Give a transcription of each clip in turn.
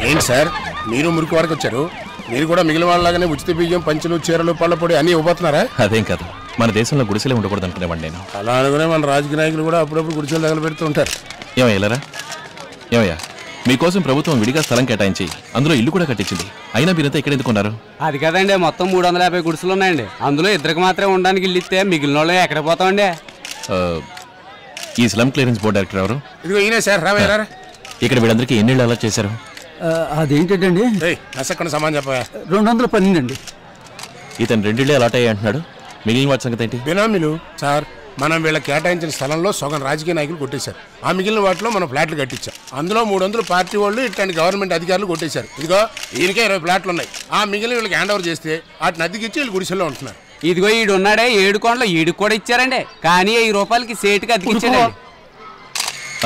ఏంటి సార్ మీరు మురికి వరకు వచ్చారు? మీరు కూడా మిగిలిన వాళ్ళలాగానే ఉచిత బియ్యం, పంచులు, చీరలు, పళ్ళ పొడి అన్నీ ఇవ్వబోతున్నారా? అదేం కాదు, మన దేశంలో గుడిసెలే ఉండకూడదు అనుకునేవాడిని నేను. అలా అనుకునే మన రాజకీయ నాయకులు కూడా అప్పుడప్పుడు గుడిసెలు తగలు పెడుతూ ఉంటారు. ఏమయ్యలరా? ఏమయ్యా, మీకోసం ప్రభుత్వం విడిగా స్థలం కేటాయించి అందులో ఇల్లు కూడా కట్టించింది. అయినా మీరంతా ఇక్కడ ఎందుకున్నారు? అది కదండి, మొత్తం 350 గుడిసెలు ఉన్నాయండి. అందులో ఇద్దరికి మాత్రమే ఉండడానికి ఇల్లు ఇస్తే మిగిలిన వాళ్ళు ఎక్కడ పోతామండి? ఈ స్లమ్ క్లియరెన్స్ బోర్డు డైరెక్టర్ ఎవరు? ఇదిగో ఈయనే సార్. రావయ్యారా? ఇక్కడ వీళ్ళందరికీ ఎన్ని ఇళ్ళు అలా చేశారు? అదేంటండి అసలు సమాన్ చెప్పా. 212 అండి. ఇతను 2 ఇళ్ళే అలాట్ అయ్యా అంటున్నాడు. మిగిలిన వాటి సంగతి ఏంటి? బినామీలు సార్. మనం వీళ్ళ కేటాయించిన స్థలంలో సగం రాజకీయ నాయకులు కొట్టేశారు. ఆ మిగిలిన వాటిలో మనం ఫ్లాట్లు కట్టించాం. అందులో 300 పార్టీ వాళ్ళు ఇట్లాంటి గవర్నమెంట్ అధికారులు కొట్టేశారు. ఇదిగో ఈయనకే 20 ఫ్లాట్లు ఉన్నాయి. ఆ మిగిలిన వీళ్ళకి హ్యాండ్ ఓవర్ చేస్తే వాటిని అద్దెకిచ్చి వీళ్ళు గుడిసెల్లో ఉంటున్నారు. ఇదిగో ఈడు ఉన్నాడే 7 కోట్ల ఈడికి కూడా ఇచ్చారండి. కానీ 1000 రూపాయలకి సేటుకి అద్దెకిచ్చాడు.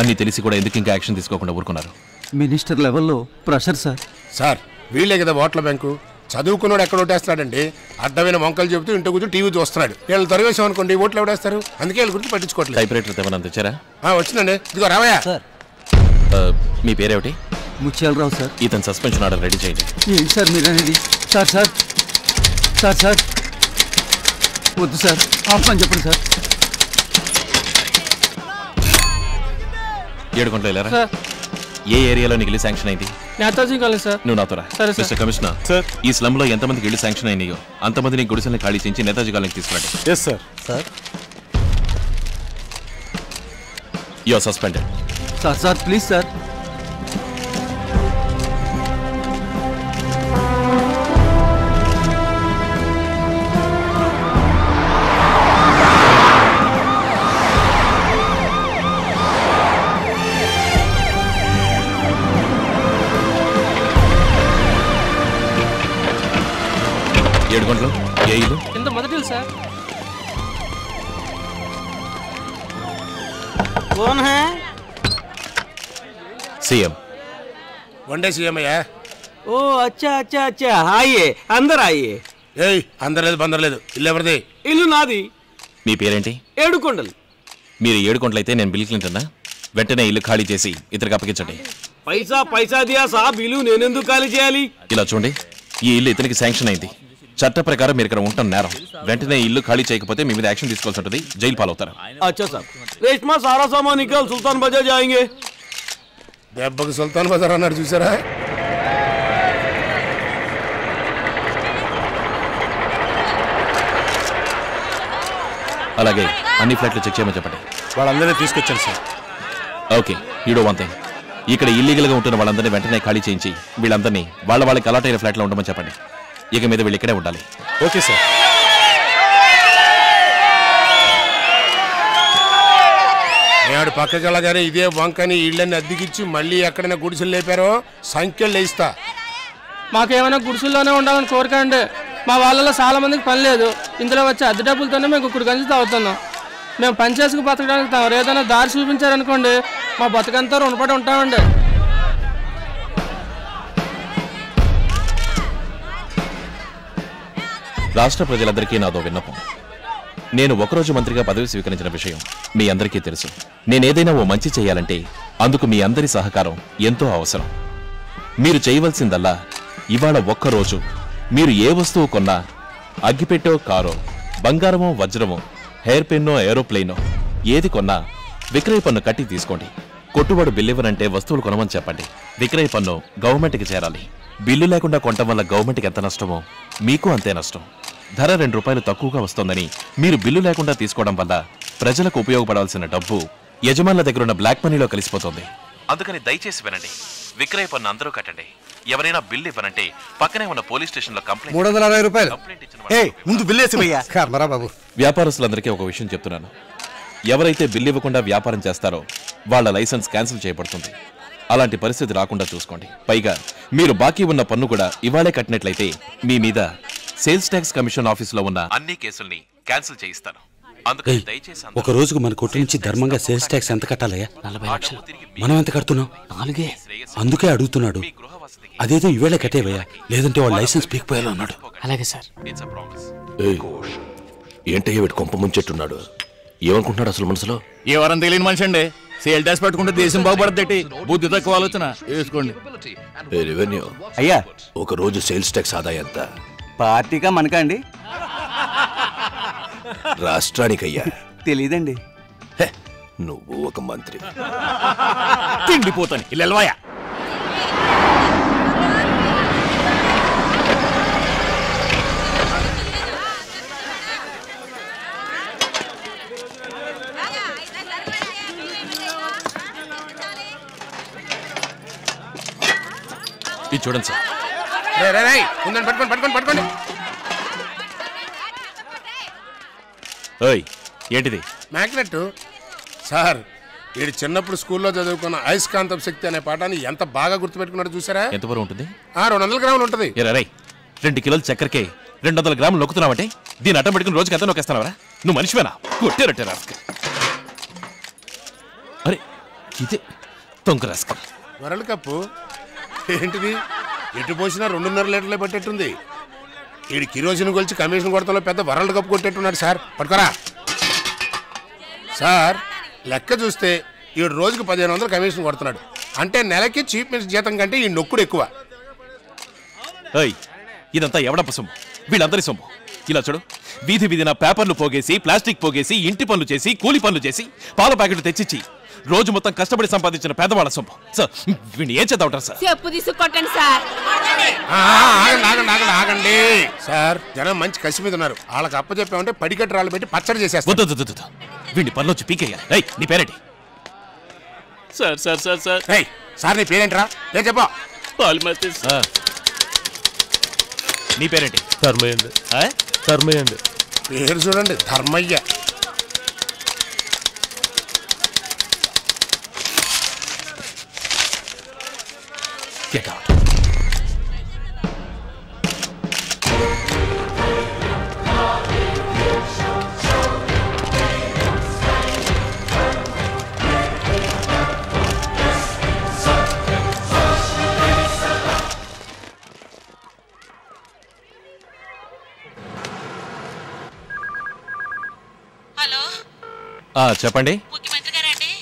అన్ని తెలిసి కూడా ఎందుకు ఇంకా యాక్షన్ తీసుకోకుండా ఊరుకున్నారు? మినిస్టర్ లెవెల్లో ప్రెషర్ సార్. సార్ వీళ్ళే కదా ఓట్ల బ్యాంకు. చదువుకున్నాడు ఎక్కడ ఓటేస్తున్నాడండి? అడ్డమైన వంకలు చెబుతూ ఇంటి కూర్చొని టీవీ చూస్తున్నాడు. వీళ్ళు తరివేసాం అనుకోండి, ఓట్లు ఎవడేస్తారు? అందుకే వీళ్ళ గురించి పట్టించుకోవట్లేదు. టైప్రైటర్ ఏమన్నా తెచ్చారా? వచ్చిందండి. ఇదిగో రావయ్యా. మీ పేరేమిటి? ముత్యాలరావు సార్. ఇతను సస్పెన్షన్ ఆర్డర్ రెడీ చేయండి. ఏంటి సార్ మీరు అనేది? సార్ సార్ సార్ సార్ వద్దు సార్, ఆపమని చెప్పండి సార్. 7 గంటలు వెళ్ళారా? ఏ ఏరియాలో నీకు ఇల్లు శాంక్షన్ అయింది? Netaji colony sir. నువ్వు నాతో రా. మిస్టర్ కమిషనర్ సార్, ఈ స్లమ్ లో ఎంతమందికి ఇల్లు శాంక్షన్ అయినాయో అంతమందిని గుడిసెల్ని ఖాళీ చేయించి నేతాజీ కాలనీకి తీసుకురండి. Yes sir. Sir you are suspended. Sir sir please sir. ఏ ఇల్లు? కింద మొదటి ఇల్లు సార్. कौन है? सीएम. वनडे सीएम है. ओ अच्छा अच्छा अच्छा, आइए अंदर आइए. ఏయ్ అందరలేదు బందరలేదు. ఇల్లు ఎవరిది? ఇల్లు నాది. మీ పేరేంటి? ఏడుకొండలు. మీరు ఏడుకొండలైతే నేను బిల్ క్లింటన్నా? వెంటనే ఇల్లు ఖాళీ చేసి ఇతనికి అప్పగించండి. పైసా పైసా దియా సాబ్, ఇల్లు నేనెందుకు ఖాళీ చేయాలి? ఇలా చూడండి, ఈ ఇల్లు ఇతనికి శాంక్షన్ అయింది. చట్ట ప్రకారం మీరు ఇక్కడ ఉంటాం నేరం. వెంటనే ఇల్లు ఖాళీ చేయకపోతే మీ మీద యాక్షన్ తీసుకోవాల్సి ఉంటుంది, జైలు పాలవుతారు. अच्छा साहब, रेशमा सारा सामान निकल सुल्तान बाजार जाएंगे. దెబ్బకి సుల్తాన్ బజార్ అన్నాడు చూసారా? అలాగే అన్ని ఫ్లాట్లు చెక్ చేయమని చెప్పండి. వాళ్ళందరినీ తీసుకొచ్చాను sir. Okay, you do one thing. ఇక్కడ ఇల్లీగల్ గా ఉంటున్న వాళ్ళందరినీ వెంటనే ఖాళీ చేయించి వీళ్ళందరినీ వాళ్ళకి అలాట్ అయిన ఫ్లాట్లో ఉండమని చెప్పండి. ఇక మీద వీళ్ళు ఇక్కడే ఉండాలి. Okay sir. నేడు పక్కకి వెళ్ళగానే ఇదే వంకని ఇళ్ళని అద్దెకిచ్చి మళ్ళీ ఎక్కడైనా గుడిసెలు లేపారో సంఖ్యలు లేస్తా. మాకేమైనా గుడిసెల్లోనే ఉండాలని కోరికండి. మా వాళ్ళలో చాలా మందికి పని లేదు. ఇందులో వచ్చే అద్దె డబ్బులతోనే మేము కుక్కడి గంజి తాగుతున్నాం. మేము పని చేసుకు బతకడానికి తాము ఏదైనా దారి చూపించారనుకోండి, మా బతకంతా రుణపడి ఉంటామండి. రాష్ట్ర ప్రజలందరికీ నాదో విన్నపం. నేను ఒకరోజు మంత్రిగా పదవి స్వీకరించిన విషయం మీ అందరికీ తెలుసు. నేనేదైనా ఓ మంచి చేయాలంటే అందుకు మీ అందరి సహకారం ఎంతో అవసరం. మీరు చేయవలసిందల్లా ఇవాళ ఒక్కరోజు మీరు ఏ వస్తువు కొన్నా, అగ్గిపెట్టో కారో, బంగారమో వజ్రమో, హెయిర్ పెన్నో ఏరోప్లేనో ఏది కొన్నా విక్రయ పన్ను కట్టి తీసుకోండి. కొట్టుబడి బిల్లివ్వనంటే వస్తువులు కొనమని చెప్పండి. విక్రయ పన్ను గవర్నమెంట్కి చేరాలి. బిల్లు లేకుండా కొనటం వల్ల గవర్నమెంట్కి ఎంత నష్టమో మీకు అంతే నష్టం. ధర 2 రూపాయలు తక్కువగా వస్తోందని మీరు బిల్లు లేకుండా తీసుకోవడం వల్ల ప్రజలకు ఉపయోగపడాల్సిన డబ్బు యజమానుల దగ్గర ఉన్న బ్లాక్ మనీలో కలిసిపోతుంది. అందుకని దయచేసి వినండి, విక్రయ పన్ను అందరూ కట్టండి. ఎవరైనా బిల్లు ఇవ్వనంటే పక్కనే ఉన్న పోలీస్ స్టేషన్ లో కంప్లైంట్. 360 రూపాయలు. ముందు బిల్లేసి బాబు. వ్యాపారస్తులందరికీ ఒక విషయం చెప్తున్నాను, ఎవరైతే బిల్లు ఇవ్వకుండా వ్యాపారం చేస్తారో వాళ్ళ లైసెన్స్ క్యాన్సిల్ చేయబడుతుంది. అలాంటి పరిస్థితి రాకుండా చూసుకోండి. పైగా మీరు బాకీ ఉన్న పన్ను కూడా ఇవాళే కట్టినట్లయితే మీ మీద సేల్స్ ట్యాక్స్ కమిషన్ ఆఫీసులో ఉన్న అన్ని కేసుల్ని క్యాన్సిల్ చేయిస్తాను. అందుకని దయచేసి ఒక రోజుకు మన కొట్టు నుంచి ధర్మంగా సేల్స్ ట్యాక్స్ ఎంత కట్టాలయ్యా? 40 లక్షలు. మనం ఎంత కడుతున్నాం? 4. అందుకే అడుగుతున్నాడు. అదేదో ఈవేళ కట్టేవయ్యా, లేదంటే వాడు లైసెన్స్ పీకిపోయేలా ఉన్నాడు. అలాగే సార్. ఏంటయ్య వీడు కొంప ముంచెట్టున్నాడు? ఏమనుకుంటున్నాడు అసలు మనసులో? ఎవరని తెలియని మనిషి అండి. సేల్ ట్యాక్స్ పెట్టుకుంటే దేశం బాగుపడద్దేటి. బుద్ధి తక్కువ ఆలోచన వేసుకోండి. రెవెన్యూ అయ్యా ఒక రోజు సేల్స్ ట్యాక్స్ ఆదాయం ఎంత? పార్టీగా మనకా అండి? రాష్ట్రానికయ్యా? తెలీదండి. నువ్వు ఒక మంత్రి. తిండిపోతాను ఇల్లెల్వాయా. ఇది చూడండి సార్. పట్టుకోండి. ఓయ్ ఏంటిది? Magnet sir. వీడు చిన్నప్పుడు స్కూల్లో చదువుకున్న అయస్కాంతం శక్తి అనే పాఠాన్ని ఎంత బాగా గుర్తుపెట్టుకున్నాడు చూసారా? ఎంత బరువు ఉంటుంది? 200 గ్రాములు ఉంటుంది. 2 కిలోల చక్కెరకే 200 గ్రాములు నొక్కుతున్నావంటే దీని అట్టం పెట్టుకుని రోజుకి ఎంత నొక్కేస్తున్నావరా? నువ్వు మనిషివేనా? కొట్టేరట్టే రాస్క. అరే ఇదే తొంక రాస్క. వరల్డ్ కప్ ఏంటిది? ఎటు పోసినా 2.5 లీటర్లే పట్టేట్టుంది. వీడి కిరోసిన్ కొలిచి కమిషన్ కొడతలో పెద్ద వరల్డ్ కప్ కొట్టేట్టున్నాడు సార్. పట్టుకోరా సార్. లెక్క చూస్తే ఈడు రోజుకి 1500 కమిషన్ కొడుతున్నాడు. అంటే నెలకి చీఫ్ మినిస్టర్ జీతం కంటే ఈ నొక్కుడు ఎక్కువ. ఇదంతా ఎవడప్ప సొమ్ము? వీళ్ళందరి సొమ్ము. ఇలా చూడు, వీధి వీధిన పేపర్లు పోగేసి, ప్లాస్టిక్ పోగేసి, ఇంటి పనులు చేసి, కూలి పనులు చేసి, పాల ప్యాకెట్లు తెచ్చిచ్చి రోజు మొత్తం కష్టపడి సంపాదించిన పేదవాళ్ళ సొమ్ము. సార్ వీడిని ఏం చేద్దాం సార్? చెప్పు తీసుకొట్టండి సార్. ఆగండి సార్. జనం మంచి కసి మీద ఉన్నారు. వాళ్ళకి అప్పచెప్పామంటే పడికట్టు రాళ్ళు పెట్టి పచ్చడి చేసేస్తారు. వీడిని పనిలోంచి పీకేయాలి. నీ పేరేంటి? Sir sir sir sir sir నీ పేరేంట్రా? ఏ చెప్పా. నీ పేరేంటి? ధర్మయ్య. పేరు చూడండి, ధర్మయ్య. Get out. చెప్పండి.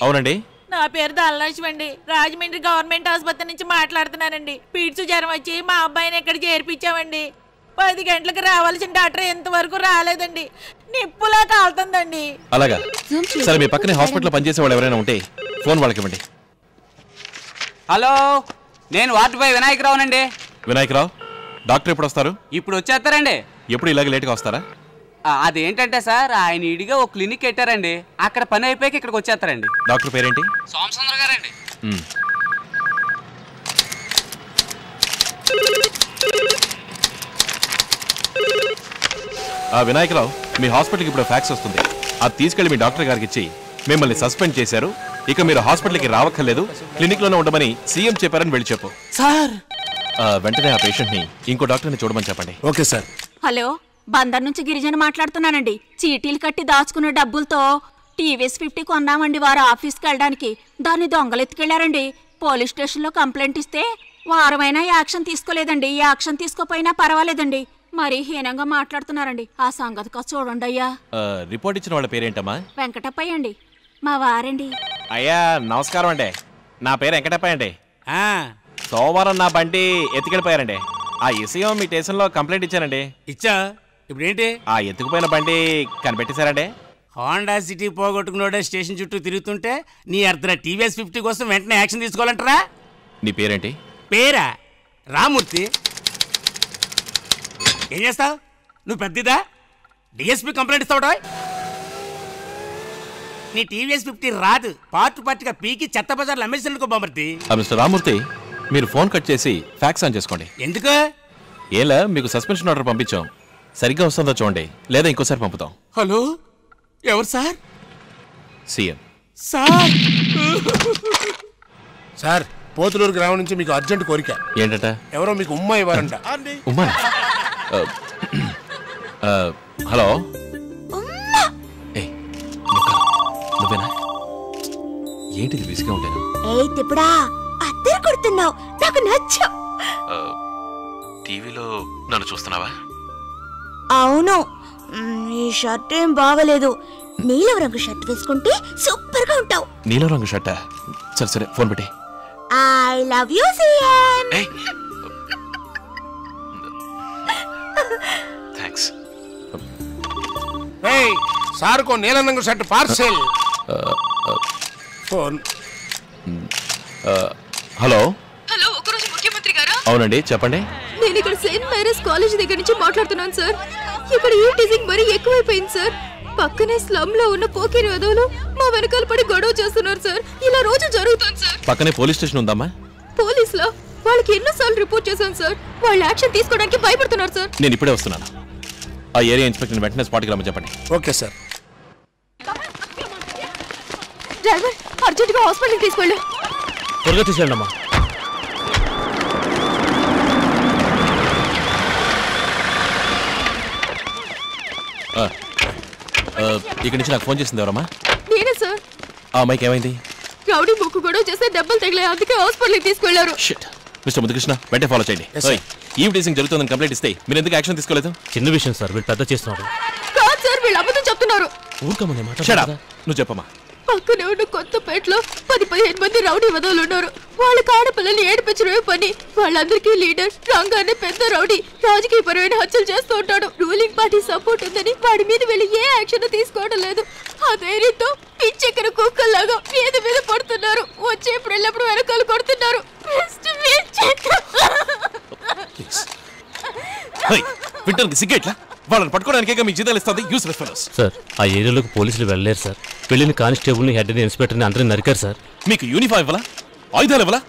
అవునండి. నా పేరు దళలక్ష్మి అండి. రాజమండ్రి గవర్నమెంట్ ఆసుపత్రి నుంచి మాట్లాడుతున్నానండి. పీడ్సు జ్వరం వచ్చి మా అబ్బాయిని ఎక్కడ చేర్పించామండి. 10 గంటలకు రావాల్సిన డాక్టర్ ఎంతవరకు రాలేదండి. నిప్పులా కాలుతుందండి. అలాగా సరే, మీ పక్కనే హాస్పిటల్లో పనిచేసే వాళ్ళు ఎవరైనా ఉంటే ఫోన్ వాళ్ళకి ఇవ్వండి. హలో, నేను వార్డు బాయ్ వినాయకరావునండి. వినాయకరావు, డాక్టర్ ఎప్పుడు వస్తారు? ఇప్పుడు వచ్చేస్తారండి. ఎప్పుడు ఇలాగ లేట్గా వస్తారా? అదేంటంటే సార్, ఆయన ఇడిగా ఒక క్లినిక్ పెట్టారండి. అక్కడ పని అయిపోయాక ఇక్కడికి వచ్చేస్తారండి. డాక్టర్ పేరేంటి? సోమసుందర్ గారండి. వినాయకరావు, మీ హాస్పిటల్కి ఇప్పుడు ఫ్యాక్స్ వస్తుంది. అది తీసుకెళ్లి మీ డాక్టర్ గారికి ఇచ్చి మిమ్మల్ని సస్పెండ్ చేశారు, ఇక మీరు హాస్పిటల్కి రావక్కర్లేదు, క్లినిక్లోనే ఉండమని సీఎం చెప్పారని వెళ్ళి చెప్పు సార్. వెంటనే ఆ పేషెంట్ని ఇంకో డాక్టర్ని చూడమని చెప్పండి. Okay sir. హలో, బందర్ నుంచి గిరిజన మాట్లాడుతున్నానండి. చీటీలు కట్టి దాచుకున్న డబ్బులతో టీవీఎస్ 50 కొన్నామండి. వారు ఆఫీస్కి వెళ్ళడానికి దాన్ని దొంగలు ఎత్తుకెళ్లారండి. పోలీస్ స్టేషన్లో కంప్లైంట్ ఇస్తే వారమైనా యాక్షన్ తీసుకోలేదండి. యాక్షన్ తీసుకోపోయినా పర్వాలేదండి. మరీ హీనంగా మాట్లాడుతున్నారండి. ఆ సంగతి కాదు చూడండి అయ్యా. రిపోర్ట్ ఇచ్చిన వాళ్ళ పేరేంటమ్మా? వెంకటప్పయ్య అండి, మా వారండి. అయ్యా నమస్కారం అండి. నా పేరు వెంకటప్పయ్య అండి. సోమవారం నా బండి ఎత్తుకెళ్ళిపోయారండి. ఆ విషయం మీ స్టేషన్లో కంప్లైంట్ ఇచ్చానండి. ఇచ్చా? ఇప్పుడు ఏంటి? ఆ ఎత్తుకుపోయిన బండి కనిపెట్టేశారండి. హోండా సిటీ పోగొట్టుకున్నాడే స్టేషన్ చుట్టూ తిరుగుతుంటే నీ అర్ధ టీవీఎస్ 50 కోసం వెంటనే యాక్షన్ తీసుకోవాలంటారా? నీ పేరేంటి? పేరా? రామూర్తి. ఏం చేస్తావు నువ్వు? పెద్దదా డిఎస్పీ కంప్లైంట్ ఇస్తావుడా? నీ టీవీఎస్ 50 రాదు. పార్టీగా పీకి చెత్త బజార్లు అమ్మేసినందుకో బామర్తి. మిస్టర్ రామూర్తి, మీరు ఫోన్ కట్ చేసి ఫ్యాక్స్ ఆన్ చేసుకోండి. ఎందుకు? ఏలా మీకు సస్పెన్షన్ ఆర్డర్ పంపించాం, సరిగ్గా వస్తుందో చూడండి, లేదా ఇంకోసారి పంపుతాం. హలో, ఎవరు sir? CM sir. Sir, Pothuluru గ్రామం నుంచి మీకు అర్జెంట్ కోరిక. ఏంటంట? ఎవరో మీకు ఉమ్మా ఇవ్వారంట. ఉమ్మా? హలో, నువ్వేనా? ఏంటిది బిజీగా ఉంటాను? తిప్పుడా అద్దరు కొడుతున్నావు, నాకు నచ్చా. టీవీలో నన్ను చూస్తున్నావా? అవును, ఈ షర్ట్ ఏం బాగలేదు. నీలం రంగు షర్ట్ వేసుకుంటే సూపర్ గా ఉంటావు. నీలం రంగు షర్టా? సరే సరే, ఫోన్ పెట్టి. I love you CM. Thanks. ఏయ్ సార్కో నీలం రంగు shirt parcel. Phone. Hello. Hello, ఒకరోజు ముఖ్యమంత్రి గారా? అవునండి, చెప్పండి. నేను ఇక్కడ సెయింట్ మేరీస్ కాలేజ్ దగ్గర నుంచి మాట్లాడుతున్నాను సార్. ఇక్కడ ఈ టీజింగ్ మరీ ఎక్కువైపోయింది సార్. పక్కనే స్లమ్ లో ఉన్న పోకిరి వదవులు మా వెనకాల పడి గొడవ చేస్తున్నారు సార్. ఇలా రోజు జరుగుతుంది సార్. పక్కనే పోలీస్ స్టేషన్ ఉందమ్మా? పోలీసులా? వాళ్ళకి ఎన్నోసార్లు రిపోర్ట్ చేశాను సార్. వాళ్ళు యాక్షన్ తీసుకోవడానికి భయపడుతున్నారు సార్. నేను ఇప్పుడే వస్తున్నాను. ఆ ఏరియా ఇన్స్పెక్టర్ వెంటనే స్పాట్కి రమ్మని చెప్పండి. Okay sir. డ్రైవర్, అర్జెంట్ గా హాస్పిటల్కి తీసుకెళ్ళు. త్వరగా తీసుకెళ్ళండి అమ్మా. ఇక్కడి నుంచి నాకు ఫోన్ చేసింది ఎవరమ్మా? నేనే సార్. ఆ అమ్మాయికి ఏమైంది? రౌడీ బుక్ గొడవ చేస్తే దెబ్బలు తగిలాయి, అందుకే హాస్పిటల్కి తీసుకెళ్లారు. మిస్టర్ ముద్దుకృష్ణ, వెంటనే ఫాలో చేయండి. ఈ టీజింగ్ జరుగుతుందని కంప్లైంట్ ఇస్తే మీరు ఎందుకు యాక్షన్ తీసుకోలేదు? చిన్న విషయం సార్, వీళ్ళు పెద్ద చేస్తున్నారు. కాదు సార్, వీళ్ళు అబద్ధం చెప్తున్నారు. ఊరుకోమని మాట. నువ్వు చెప్పమ్మా. పక్కనే ఉన్న కొత్తపేటలో 10-15 మంది రౌడీ వదవులు ఉన్నారు. వాళ్ళకి ఆడపిల్లల్ని ఏడిపించడమే పని. వాళ్ళందరికీ లీడర్ రంగా అనే పెద్ద రౌడీ రాజకీయపరమైన హత్యలు చేస్తూ ఉంటాడు. రూలింగ్ పార్టీ సపోర్ట్ ఉందని వాడి మీద వీళ్ళు ఏ యాక్షన్ తీసుకోవడం లేదు. ఆ ధైర్యంతో పిచ్చెక్కర కుక్కల్లాగా మీద పడుతున్నారు. వచ్చేప్పుడు వెళ్ళప్పుడు వెనకాల కొడుతున్నారు. వింటానికి సిగ్గేట్లా? వాళ్ళని పట్టుకోవడానికే మీ జీతాలు ఇస్తుంది. Useless fellows. సార్, ఆ ఏరియాలోకి పోలీసులు వెళ్ళలేరు సార్. వెళ్ళిన కానిస్టేబుల్ని, హెడ్ని, ఇన్స్పెక్టర్ని అందరిని నరికారు సార్. మీకు యూనిఫామ్ ఇవ్వాలా? ఆయుధాలు ఇవ్వాలా?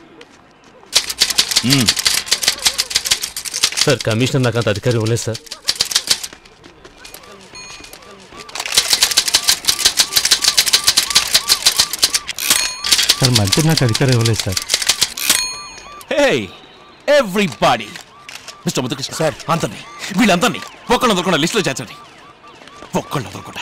సార్, కమిషనర్ నాకు అంత అధికారం ఇవ్వలేదు సార్. సార్, మంత్రి నాకు అధికారం ఇవ్వలేదు సార్. హే ఎవ్రీబాడీ, మిస్టర్ ముద్దుకృష్ణ సార్, అందరినీ వీళ్ళందరినీ ఒక్కళ్ళొదరకుండా లిస్టులో చేర్చండి. ఒక్కళ్ళొదరకుండా.